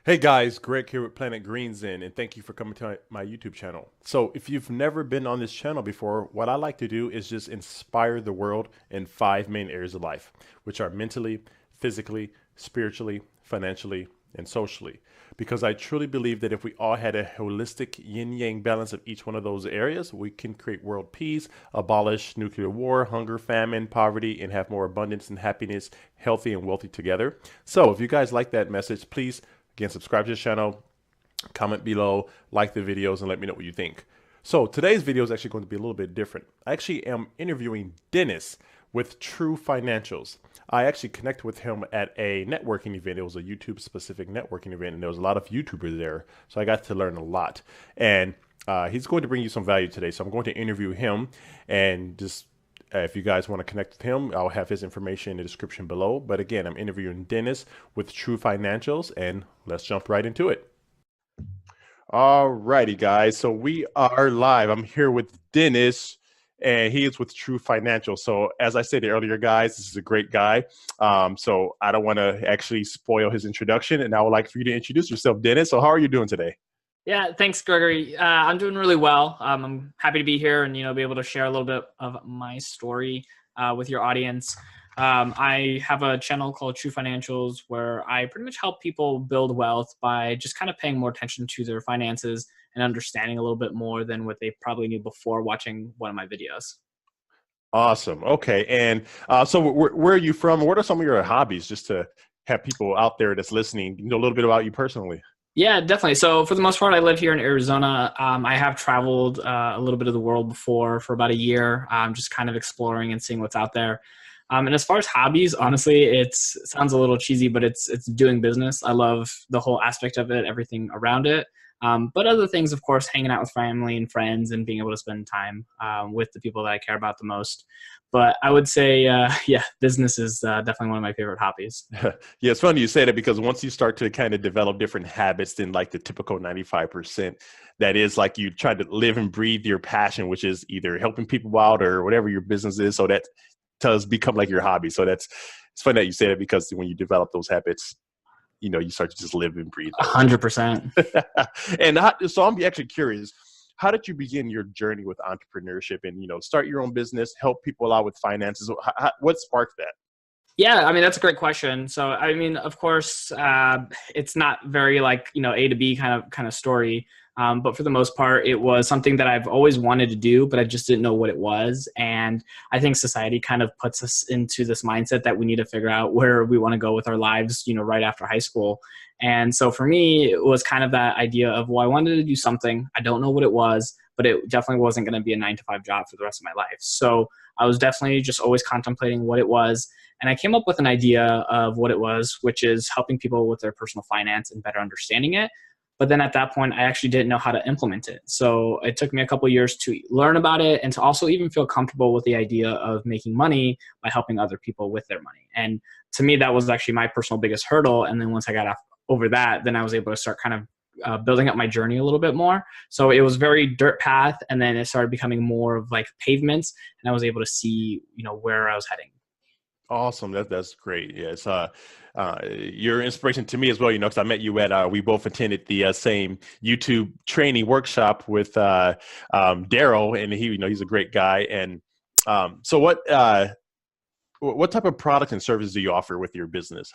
Hey guys, Greg here with Planet Green Zen, and thank you for coming to my YouTube channel. So, if you've never been on this channel before, what I like to do is just inspire the world in five main areas of life, which are mentally, physically, spiritually, financially, and socially. Because I truly believe that if we all had a holistic yin yang balance of each one of those areas, we can create world peace, abolish nuclear war, hunger, famine, poverty, and have more abundance and happiness, healthy and wealthy together. So, if you guys like that message, please again, subscribe to the channel, comment below, like the videos, and let me know what you think. So today's video is actually going to be a little bit different. I actually am interviewing Dennis with TruFinancials. I actually connected with him at a networking event. It was a YouTube specific networking event, and there was a lot of YouTubers there. So I got to learn a lot. And he's going to bring you some value today. So I'm going to interview him and just if you guys want to connect with him, I'll have his information in the description below. But again, I'm interviewing Dennis with TruFinancials, and let's jump right into it. All righty, guys. So we are live. I'm here with Dennis, and he is with TruFinancials. So as I said earlier, guys, this is a great guy. So I don't want to actually spoil his introduction, and I would like for you to introduce yourself, Dennis. So how are you doing today? Yeah, thanks, Gregory. I'm doing really well. I'm happy to be here and be able to share a little bit of my story with your audience. I have a channel called TruFinancials where I pretty much help people build wealth by just kind of paying more attention to their finances and understanding a little bit more than what they probably knew before watching one of my videos. Awesome. Okay. And so where are you from? What are some of your hobbies, just to have people out there that's listening know a little bit about you personally? Yeah, definitely. So for the most part, I live here in Arizona. I have traveled a little bit of the world before for about a year, just kind of exploring and seeing what's out there. And as far as hobbies, honestly, it sounds a little cheesy, but it's doing business. I love the whole aspect of it, everything around it. But other things, of course, hanging out with family and friends and being able to spend time with the people that I care about the most. But I would say, yeah, business is definitely one of my favorite hobbies. Yeah, it's funny you say that because once you start to kind of develop different habits than like the typical 95%, that is like you try to live and breathe your passion, which is either helping people out or whatever your business is. So that does become like your hobby. So it's funny that you say that because when you develop those habits, you start to just live and breathe those. 100%. And so I'm actually curious, how did you begin your journey with entrepreneurship and, start your own business, help people out with finances? What sparked that? Yeah, I mean, that's a great question. So, I mean, of course, it's not very like, A to B kind of story. But for the most part, it was something that I've always wanted to do, but I just didn't know what it was. And I think society kind of puts us into this mindset that we need to figure out where we want to go with our lives, right after high school. And so for me, it was kind of that idea of, well, I wanted to do something. I don't know what it was, but it definitely wasn't going to be a 9 to 5 job for the rest of my life. So I was definitely just always contemplating what it was. And I came up with an idea of what it was, which is helping people with their personal finance and better understanding it. But then at that point, I actually didn't know how to implement it. So it took me a couple of years to learn about it and to also even feel comfortable with the idea of making money by helping other people with their money. And to me, that was actually my personal biggest hurdle. And then once I got over that, then I was able to start kind of building up my journey a little bit more. So it was very dirt path, and then it started becoming more of like pavements, and I was able to see, where I was heading. Awesome. That's great. Yes. You're an inspiration to me as well, because I met you at, we both attended the same YouTube training workshop with Daryl, and he's a great guy. And so what type of products and services do you offer with your business?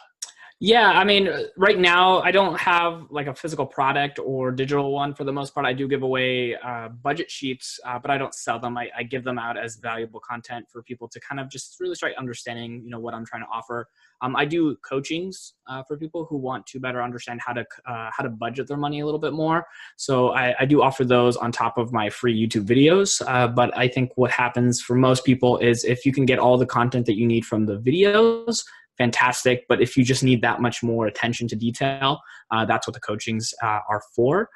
Yeah, I mean, right now I don't have like a physical product or digital one for the most part. I do give away budget sheets, but I don't sell them. I give them out as valuable content for people to kind of just really start understanding, what I'm trying to offer. I do coachings for people who want to better understand how to budget their money a little bit more. So I do offer those on top of my free YouTube videos. But I think what happens for most people is if you can get all the content that you need from the videos, fantastic. But if you just need that much more attention to detail, that's what the coachings are for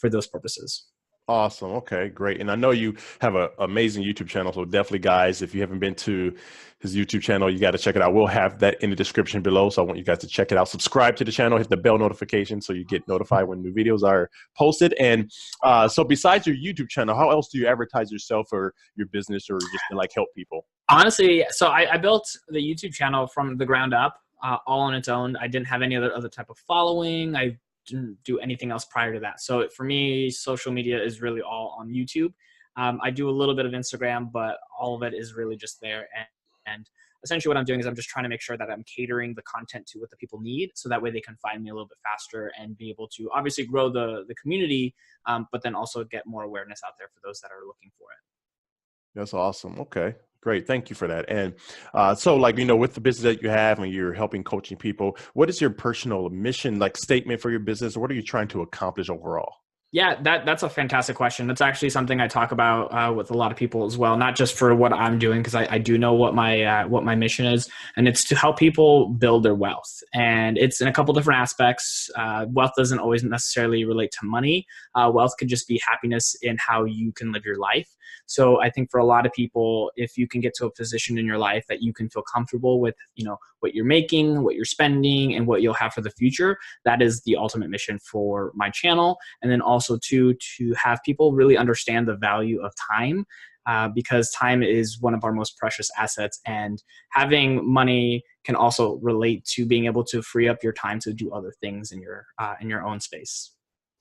those purposes. Awesome. Okay, great. And I know you have an amazing YouTube channel. So definitely, guys, if you haven't been to his YouTube channel, you got to check it out. We'll have that in the description below. So I want you guys to check it out. Subscribe to the channel, hit the bell notification so you get notified when new videos are posted. And so besides your YouTube channel, how else do you advertise yourself or your business or just to like help people? Honestly, so I built the YouTube channel from the ground up, all on its own. I didn't have any other type of following. I do anything else prior to that. So for me, social media is really all on YouTube. I do a little bit of Instagram, but all of it is really just there. And essentially what I'm doing is I'm just trying to make sure that I'm catering the content to what the people need. So that way they can find me a little bit faster and be able to obviously grow the community, but then also get more awareness out there for those that are looking for it. That's awesome. Okay, great. Thank you for that. And so like, with the business that you have and you're helping coaching people, what is your personal mission, like statement for your business? What are you trying to accomplish overall? Yeah, that's a fantastic question. That's actually something I talk about with a lot of people as well, not just for what I'm doing, because I do know what my mission is, and it's to help people build their wealth. And it's in a couple different aspects. Wealth doesn't always necessarily relate to money. Wealth could just be happiness in how you can live your life. So I think for a lot of people, if you can get to a position in your life that you can feel comfortable with, what you're making, what you're spending, and what you'll have for the future, that is the ultimate mission for my channel. And then also to have people really understand the value of time, because time is one of our most precious assets, and having money can also relate to being able to free up your time to do other things in your own space.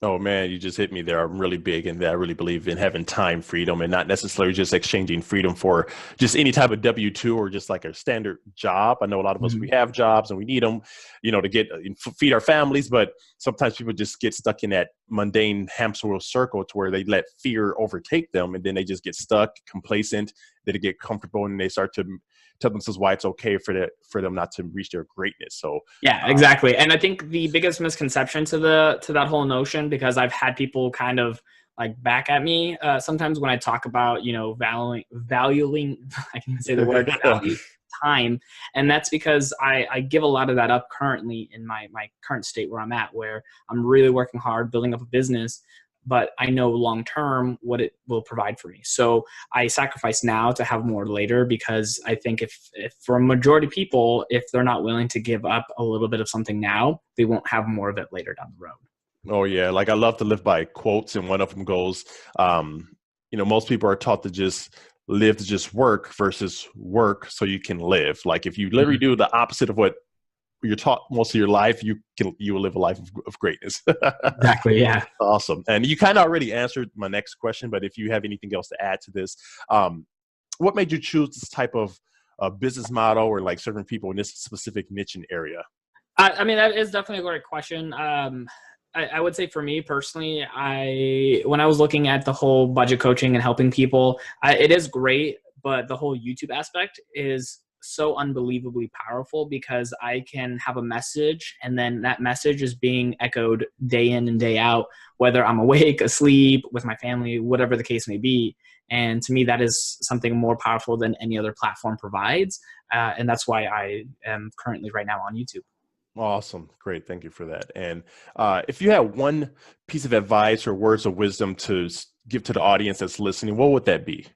Oh man, you just hit me there. I'm really big in that. I really believe in having time freedom and not necessarily just exchanging freedom for just any type of W-2 or just like a standard job. I know a lot of us, we have jobs and we need them, to get feed our families, but sometimes people just get stuck in that mundane hamster wheel circle to where they let fear overtake them, and then they just get stuck, complacent, they get comfortable, and they start to tell themselves why it's okay for them not to reach their greatness. So yeah, exactly. And I think the biggest misconception to that whole notion, because I've had people kind of like back at me sometimes when I talk about, valuing I can even say the word value time. And that's because I give a lot of that up currently in my current state where I'm at, where I'm really working hard building up a business, but I know long term what it will provide for me. So I sacrifice now to have more later, because I think if for a majority of people, if they're not willing to give up a little bit of something now, they won't have more of it later down the road. Oh yeah, like I love to live by quotes, and one of them goes, most people are taught to just live to just work versus work so you can live. Like if you literally do the opposite of what you're taught most of your life, you will live a life of greatness. Exactly. Yeah. Awesome. And you kind of already answered my next question, but if you have anything else to add to this, what made you choose this type of business model, or like serving people in this specific niche and area? I mean, that is definitely a great question. I would say for me personally, when I was looking at the whole budget coaching and helping people, it is great, but the whole YouTube aspect is so unbelievably powerful, because I can have a message, and then that message is being echoed day in and day out, whether I'm awake, asleep, with my family, whatever the case may be. And to me, that is something more powerful than any other platform provides. And that's why I am currently right now on YouTube. Awesome. Great. Thank you for that. And if you had one piece of advice or words of wisdom to give to the audience that's listening, what would that be?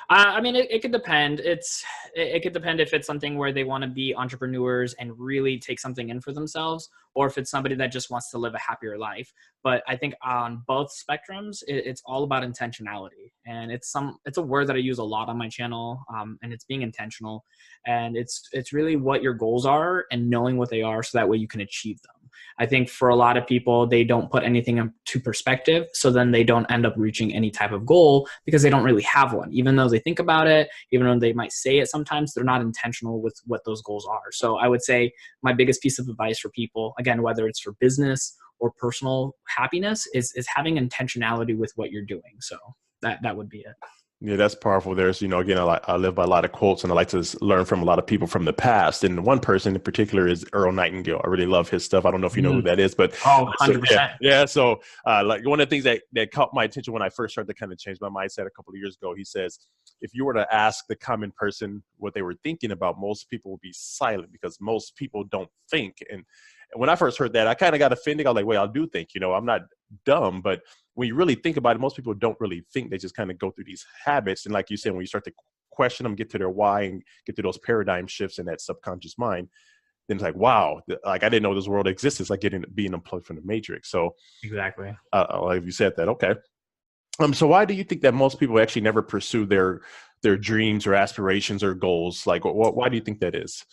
I mean, it could depend. It could depend if it's something where they want to be entrepreneurs and really take something in for themselves, or if it's somebody that just wants to live a happier life. But I think on both spectrums, it's all about intentionality, and it's a word that I use a lot on my channel, and it's being intentional, and it's really what your goals are and knowing what they are, so that way you can achieve them. I think for a lot of people, they don't put anything into perspective, so then they don't end up reaching any type of goal because they don't really have one. Even though they think about it, even though they might say it sometimes, they're not intentional with what those goals are. So I would say my biggest piece of advice for people, again, whether it's for business or personal happiness, is having intentionality with what you're doing. So that would be it. Yeah, that's powerful. There's, again, I live by a lot of quotes, and I like to learn from a lot of people from the past. And one person in particular is Earl Nightingale. I really love his stuff. I don't know if you know who that is, but 100%. Yeah. So like one of the things that caught my attention when I first started to kind of change my mindset a couple of years ago, he says, if you were to ask the common person what they were thinking about, most people would be silent, because most people don't think. And when I first heard that, I kind of got offended. I was like, wait, I do think, I'm not dumb, but when you really think about it, most people don't really think. They just kind of go through these habits. And like you said, when you start to question them, get to their why, and get to those paradigm shifts in that subconscious mind, then it's like, wow, like I didn't know this world exists. It's like being unplugged from the matrix. So exactly. Like you said that. Okay. So why do you think that most people actually never pursue their dreams or aspirations or goals? Like, why do you think that is?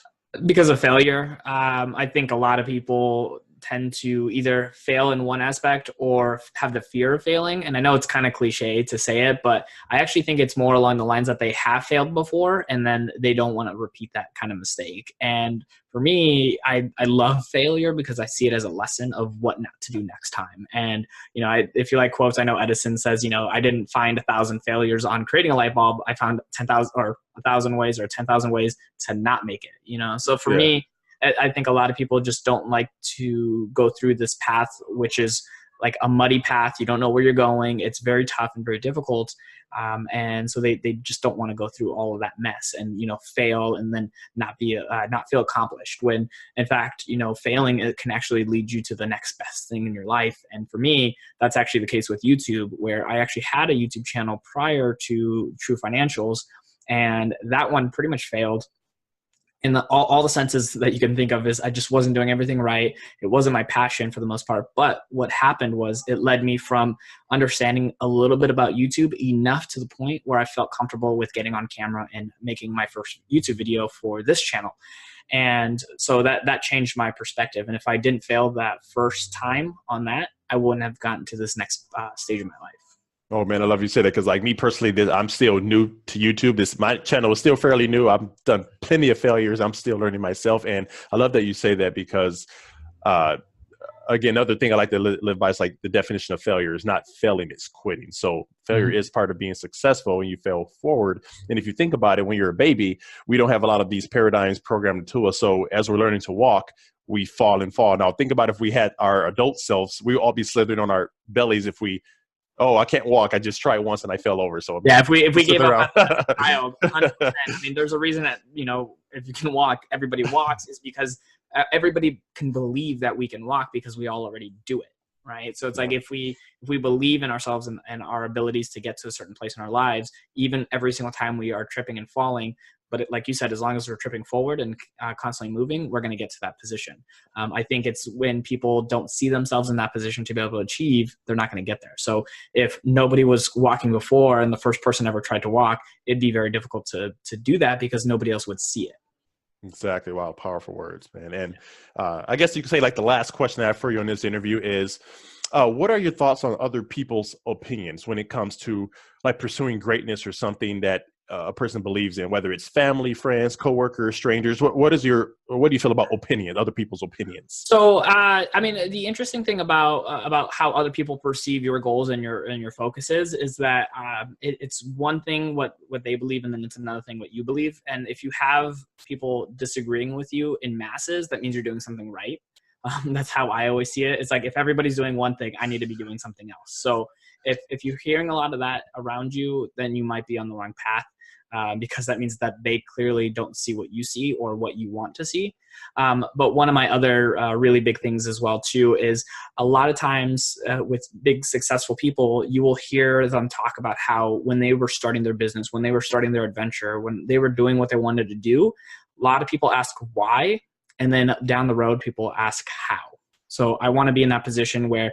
Because of failure. I think a lot of people tend to either fail in one aspect or have the fear of failing. And I know it's kind of cliche to say it, but I actually think it's more along the lines that they have failed before and then they don't want to repeat that kind of mistake. And for me, I love failure because I see it as a lesson of what not to do next time. And, if you like quotes, I know Edison says, I didn't find 1,000 failures on creating a light bulb. I found 10,000 or 1,000 ways or 10,000 ways to not make it, So for me, I think a lot of people just don't like to go through this path, which is like a muddy path. You don't know where you're going. It's very tough and very difficult. And so they just don't want to go through all of that mess and, fail and then not feel accomplished when in fact, failing, it can actually lead you to the next best thing in your life. And for me, that's actually the case with YouTube, where I actually had a YouTube channel prior to TruFinancials, and that one pretty much failed in all the senses that you can think of. Is I just wasn't doing everything right. It wasn't my passion for the most part. But what happened was it led me from understanding a little bit about YouTube enough to the point where I felt comfortable with getting on camera and making my first YouTube video for this channel. And so that changed my perspective. And if I didn't fail that first time on that, I wouldn't have gotten to this next stage of my life. Oh man, I love you say that, because like me personally, I'm still new to YouTube. My channel is still fairly new. I've done plenty of failures. I'm still learning myself, and I love that you say that because, again, another thing I like to live by is like the definition of failure is not failing, it's quitting. So failure is part of being successful, and you fail forward. And if you think about it, when you're a baby, we don't have a lot of these paradigms programmed to us. So as we're learning to walk, we fall and fall. Now think about if we had our adult selves, we would all be slithering on our bellies if we, oh, I can't walk, I just tried once and I fell over. So yeah, if we gave up as a child, 100%. I mean, there's a reason that, if you can walk, everybody walks, is because everybody can believe that we can walk because we all already do it, right? So it's like if we believe in ourselves and our abilities to get to a certain place in our lives, even every single time we are tripping and falling, but like you said, as long as we're tripping forward and constantly moving, we're going to get to that position. I think it's when people don't see themselves in that position to be able to achieve, they're not going to get there. So if nobody was walking before and the first person ever tried to walk, it'd be very difficult to do that because nobody else would see it. Exactly. Wow. Powerful words, man. And I guess you could say like the last question I have for you in this interview is, what are your thoughts on other people's opinions when it comes to like pursuing greatness or something that a person believes in, whether it's family, friends, coworkers, strangers? What do you feel about other people's opinions? So, I mean, the interesting thing about how other people perceive your goals and your focuses is that it's one thing what they believe, and then it's another thing what you believe. And if you have people disagreeing with you in masses, that means you're doing something right. That's how I always see it. It's like if everybody's doing one thing, I need to be doing something else. So if you're hearing a lot of that around you, then you might be on the wrong path. Because that means that they clearly don't see what you see or what you want to see. But one of my other really big things as well too is a lot of times with big successful people, you will hear them talk about how when they were starting their business, when they were starting their adventure, when they were doing what they wanted to do, a lot of people ask why, and then down the road people ask how. So I want to be in that position where,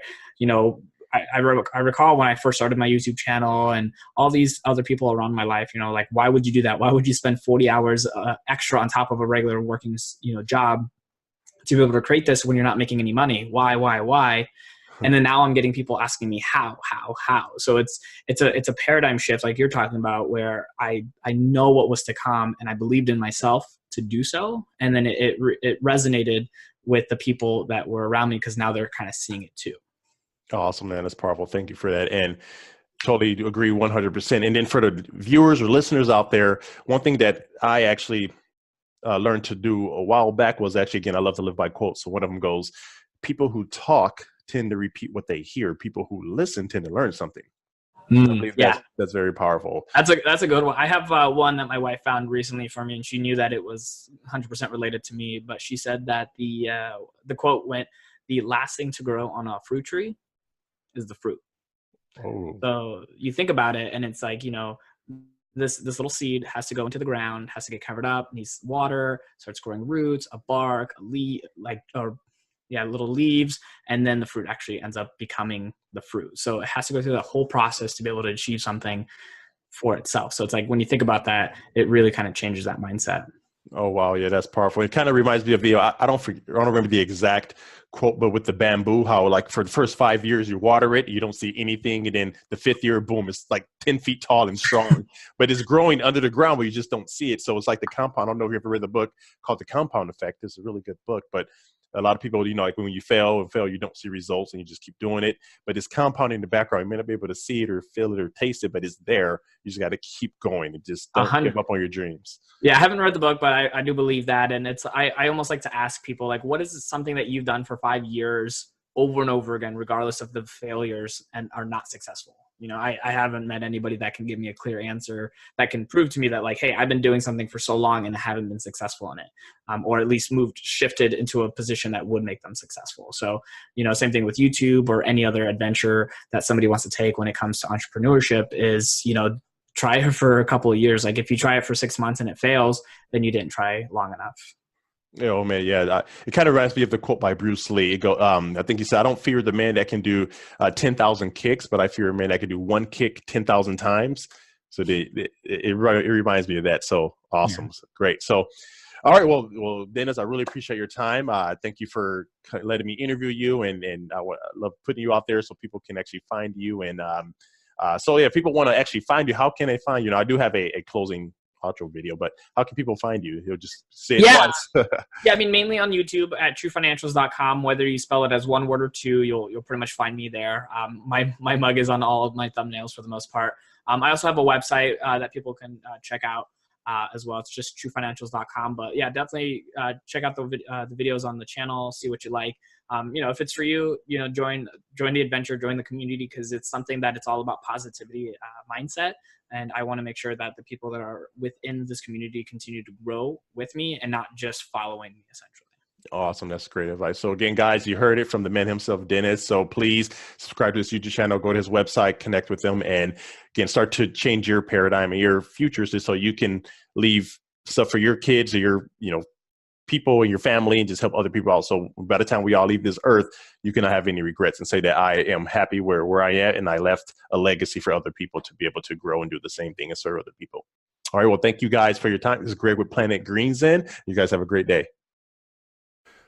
I recall when I first started my YouTube channel and all these other people around my life, like, why would you do that? Why would you spend 40 hours extra on top of a regular working, job to be able to create this when you're not making any money? Why? And then now I'm getting people asking me how. So it's a paradigm shift like you're talking about, where I know what was to come and I believed in myself to do so. And then it resonated with the people that were around me because now they're kind of seeing it too. Awesome, man. That's powerful. Thank you for that. And totally agree 100%. And then for the viewers or listeners out there, one thing that I actually learned to do a while back was actually, again, I love to live by quotes. So one of them goes, people who talk tend to repeat what they hear. People who listen tend to learn something. I believe that's very powerful. That's a good one. I have one that my wife found recently for me, and she knew that it was 100% related to me. But she said that the quote went, "The last thing to grow on a fruit tree is the fruit." Oh. So you think about it, and it's like, this little seed has to go into the ground, has to get covered up, needs water, starts growing roots, a bark, a leaf, little leaves, and then the fruit actually ends up becoming the fruit. So it has to go through that whole process to be able to achieve something for itself. So it's like when you think about that, it really kind of changes that mindset. Oh wow, yeah, that's powerful. It kind of reminds me of the I don't remember the exact quote, but with the bamboo, how like for the first 5 years you water it, you don't see anything, and then the fifth year, boom, it's like 10 feet tall and strong, but it's growing under the ground, but you just don't see it. So it's like the compound. I don't know if you ever read the book called The Compound Effect. It's a really good book, but a lot of people, like when you fail and fail, you don't see results, and you just keep doing it. But it's compounding in the background. You may not be able to see it or feel it or taste it, but it's there. You just got to keep going and just A don't give hundred. up on your dreams. Yeah, I haven't read the book, but I do believe that. And I almost like to ask people, like, what is something that you've done for 5 years over and over again, regardless of the failures, and are not successful? I haven't met anybody that can give me a clear answer that can prove to me that, like, hey, I've been doing something for so long and haven't been successful in it, or at least shifted into a position that would make them successful. So, same thing with YouTube or any other adventure that somebody wants to take when it comes to entrepreneurship is, try it for a couple of years. Like if you try it for 6 months and it fails, then you didn't try long enough. Oh man, yeah. It kind of reminds me of the quote by Bruce Lee. I think he said, "I don't fear the man that can do 10,000 kicks, but I fear a man that can do one kick 10,000 times." So it reminds me of that. So Yeah. awesome, so great. So, all right, well, Dennis, I really appreciate your time. Thank you for letting me interview you, and I love putting you out there so people can actually find you. And so yeah, if people want to actually find you, how can they find you? Now, I do have a closing outro video, but how can people find you? You'll just say it Yeah. twice. Yeah. I mean, mainly on YouTube at TruFinancials.com. Whether you spell it as one word or two, you'll pretty much find me there. My mug is on all of my thumbnails for the most part. I also have a website that people can check out as well. It's just TruFinancials.com. But yeah, definitely check out the videos on the channel, see what you like. If it's for you, join the adventure, join the community, because it's something that it's all about positivity mindset. And I want to make sure that the people that are within this community continue to grow with me and not just following me, essentially. Awesome. That's great advice. So again, guys, you heard it from the man himself, Dennis. So please subscribe to his YouTube channel, go to his website, connect with him, and again, start to change your paradigm and your futures just so you can leave stuff for your kids or your, people and your family, and just help other people out. So by the time we all leave this earth, you cannot have any regrets and say that I am happy where I am, and I left a legacy for other people to be able to grow and do the same thing and serve other people. All right. Well, thank you guys for your time. This is Greg with Planet Green Zen. You guys have a great day.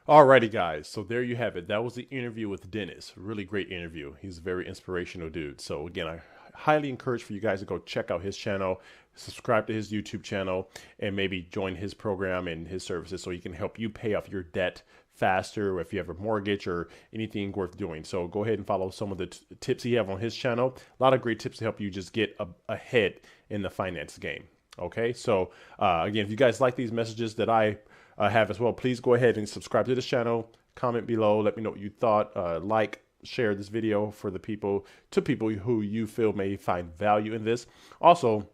Alrighty, guys. So there you have it. That was the interview with Dennis. Really great interview. He's a very inspirational dude. So again, I highly encourage for you guys to go check out his channel, subscribe to his YouTube channel, and maybe join his program and his services so he can help you pay off your debt faster, or if you have a mortgage or anything worth doing. So go ahead and follow some of the tips he have on his channel. A lot of great tips to help you just get ahead in the finance game. Okay. So again, if you guys like these messages that I have as well, please go ahead and subscribe to this channel, comment below, let me know what you thought, share this video for the people who you feel may find value in this. Also,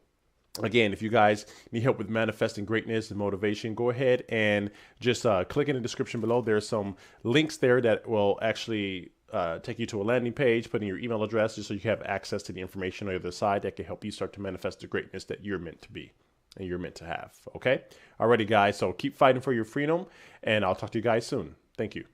again, if you guys need help with manifesting greatness and motivation, go ahead and just click in the description below. There's some links there that will actually take you to a landing page, put in your email address just so you have access to the information on the other side that can help you start to manifest the greatness that you're meant to be and you're meant to have. Okay. Alrighty, guys. So keep fighting for your freedom, and I'll talk to you guys soon. Thank you.